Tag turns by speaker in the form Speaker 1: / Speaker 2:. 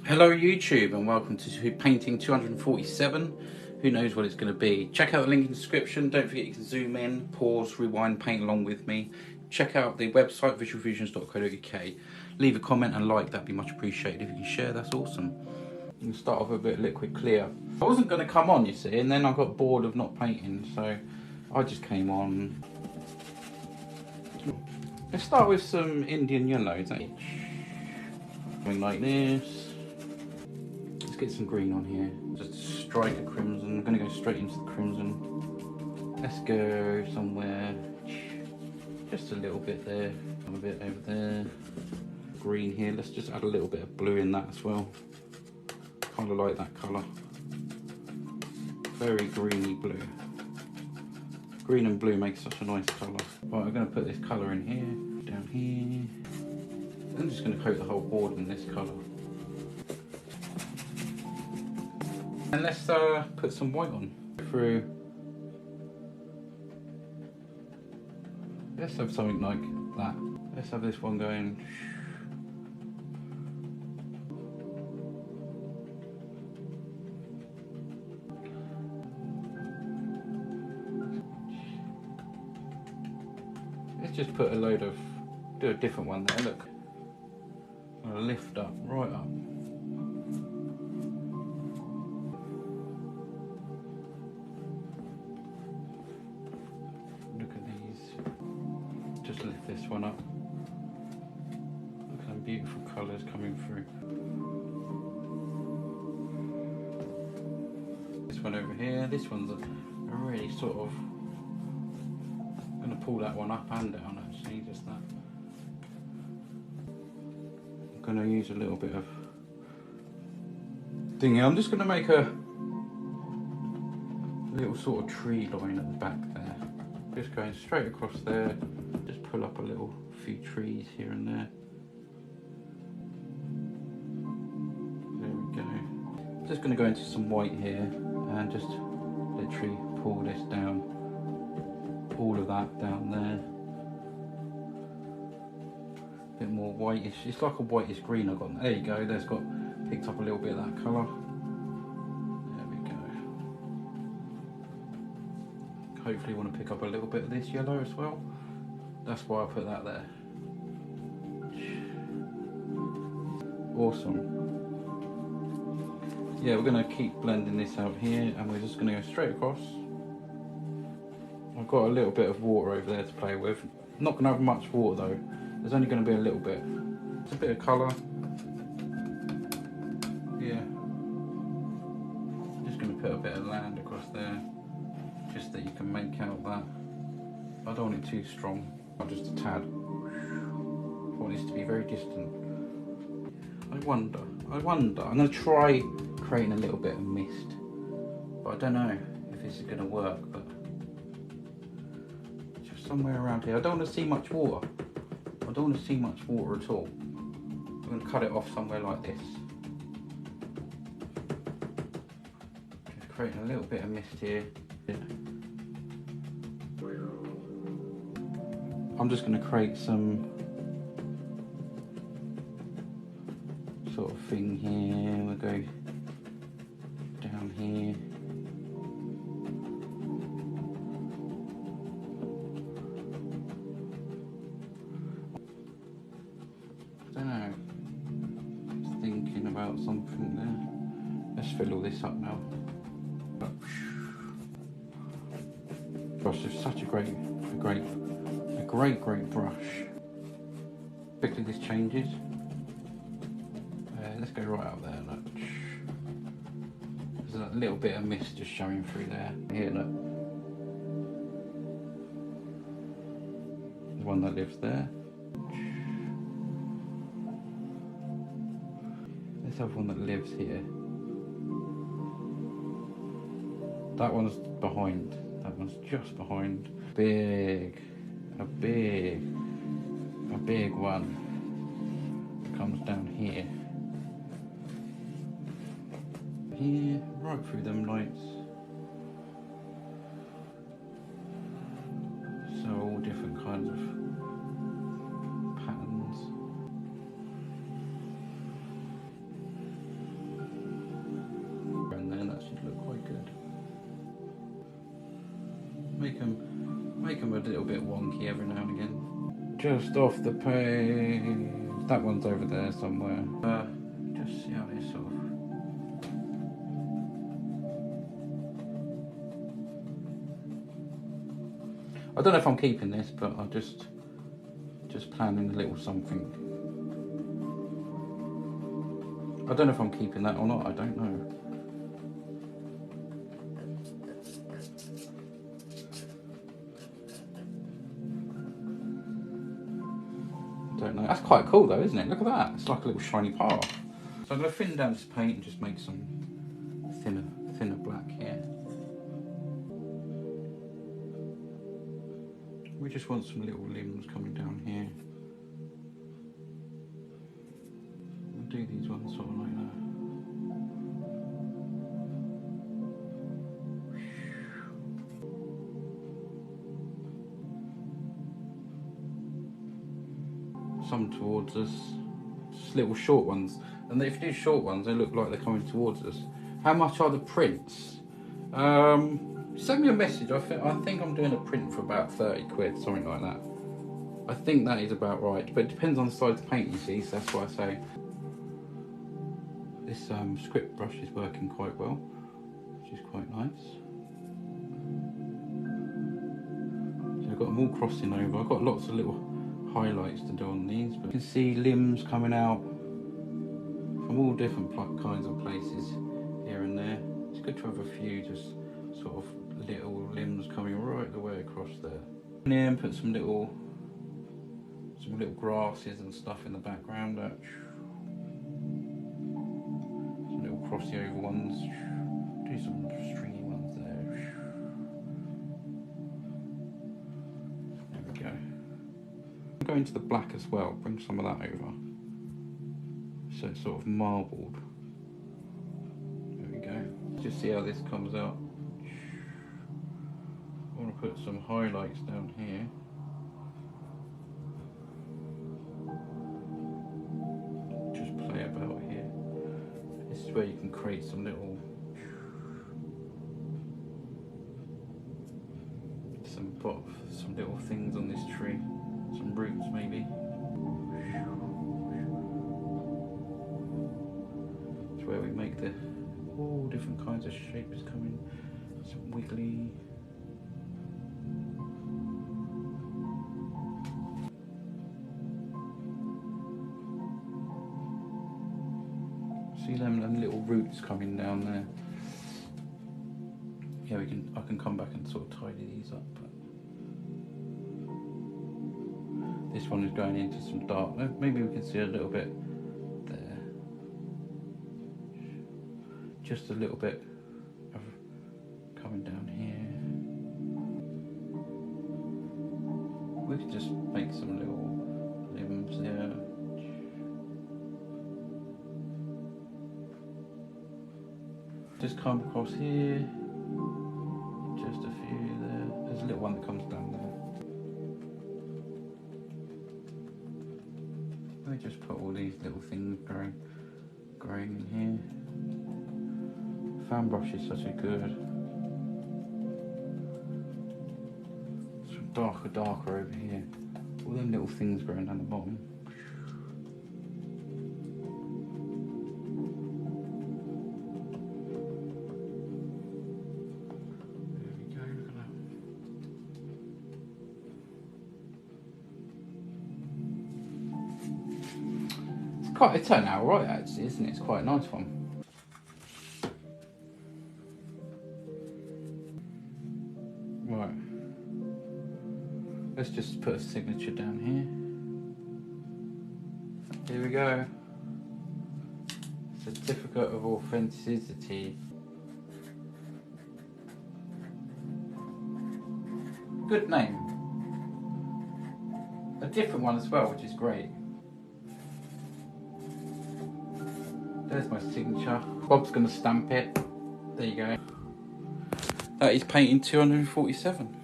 Speaker 1: Hello YouTube and welcome to painting 247. Who knows what it's going to be. Check out the link in the description. Don't forget you can zoom in, pause, rewind, paint along with me. Check out the website visualfusions.co.uk. Leave a comment and like, that'd be much appreciated. If you can share, that's awesome. You can start off with a bit of liquid clear. I wasn't going to come on, you see, and then I got bored of not painting, so I just came on. Let's start with some Indian yellow, something like this. Let's get some green on here. Just a strike of crimson. I'm going to go straight into the crimson. Let's go somewhere. Just a little bit there. A bit over there. Green here. Let's just add a little bit of blue in that as well. Kind of like that colour. Very greeny blue. Green and blue makes such a nice colour. Right, I'm going to put this colour in here. Down here. I'm just going to coat the whole board in this colour. And let's put some white on through. Let's have something like that. Let's have this one going. Let's just put a load of, do a different one there, look. I'll lift up, right up. Look at these. Just lift this one up. Look at some beautiful colours coming through. This one over here, this one's a really sort of, I'm going to pull that one up and down actually, just that. I'm going to use a little bit of thingy. I'm just going to make a little sort of tree line at the back there. Just going straight across there. Just pull up a little few trees here and there. There we go. Just going to go into some white here and just literally pull this down. All of that down there. A bit more whitish. It's like a whitish green I've got. There you go. There's got picked up a little bit of that colour. There we go. Hopefully you want to pick up a little bit of this yellow as well. That's why I put that there. Awesome. Yeah, we're going to keep blending this out here and we're just going to go straight across. I've got a little bit of water over there to play with. Not going to have much water though. There's only going to be a little bit. It's a bit of colour. Yeah. Just going to put a bit of land across there. Just that you can make out that. I don't want it too strong. Just a tad. I want this to be very distant. I wonder. I'm going to try creating a little bit of mist. But I don't know if this is going to work. But just somewhere around here. I don't want to see much water. I don't want to see much water at all. I'm going to cut it off somewhere like this. Just creating a little bit of mist here. I'm just going to create some sort of thing here. We'll go down here. I don't know. Just thinking about something there. Let's fill all this up now. Gosh, it's such a great brush. Quickly this changes. Let's go right up there, look. There's a little bit of mist just showing through there. Here, look. The one that lives there. Let's have one that lives here. That one's behind. That one's just behind. A big one comes down here. Here, right through them lights. So all different kinds of patterns. make them a little bit wonky every now and again. Just off the page. That one's over there somewhere. Just see how they sort of. I don't know if I'm keeping this, but I'm just planning a little something. I don't know if I'm keeping that or not. I don't know. Don't know. That's quite cool though, isn't it? Look at that. It's like a little shiny part. So I'm going to thin down this paint and just make some thinner black here. We just want some little limbs coming down here. We'll do these ones sort of like that. Some towards us, just little short ones, and if you do short ones they look like they're coming towards us. How much are the prints? Send me a message. I think I'm doing a print for about 30 quid, something like that. I think that is about right, but it depends on the size of the paint, you see, so that's why I say this script brush is working quite well, which is quite nice. So I've got them all crossing over. I've got lots of little highlights to do on these, but you can see limbs coming out from all different kinds of places here and there. It's good to have a few just sort of little limbs coming right the way across there. And then put some little grasses and stuff in the background. Some little crossy over ones. Do some stringy ones there. There we go. Go into the black as well, bring some of that over. So it's sort of marbled. There we go. Just see how this comes out. I want to put some highlights down here. Just play about here. This is where you can create some little little things on this tree. Some roots maybe. It's where we make the all different kinds of shapes coming. Some wiggly. See them little roots coming down there. Yeah, I can come back and sort of tidy these up. But this one is going into some dark. Maybe we can see a little bit there. Just a little bit of coming down here. We could just make some little limbs there. Just come across here. Just a few there. There's a little one that comes down there. Let me just put all these little things growing in here. Fan brush is such a good. Some darker over here. All them little things growing down the bottom. It turned out right actually, isn't it? It's quite a nice one. Right. Let's just put a signature down here. Here we go. Certificate of authenticity. Good name. A different one as well, which is great. There's my signature. Bob's going to stamp it. There you go. That is painting 247.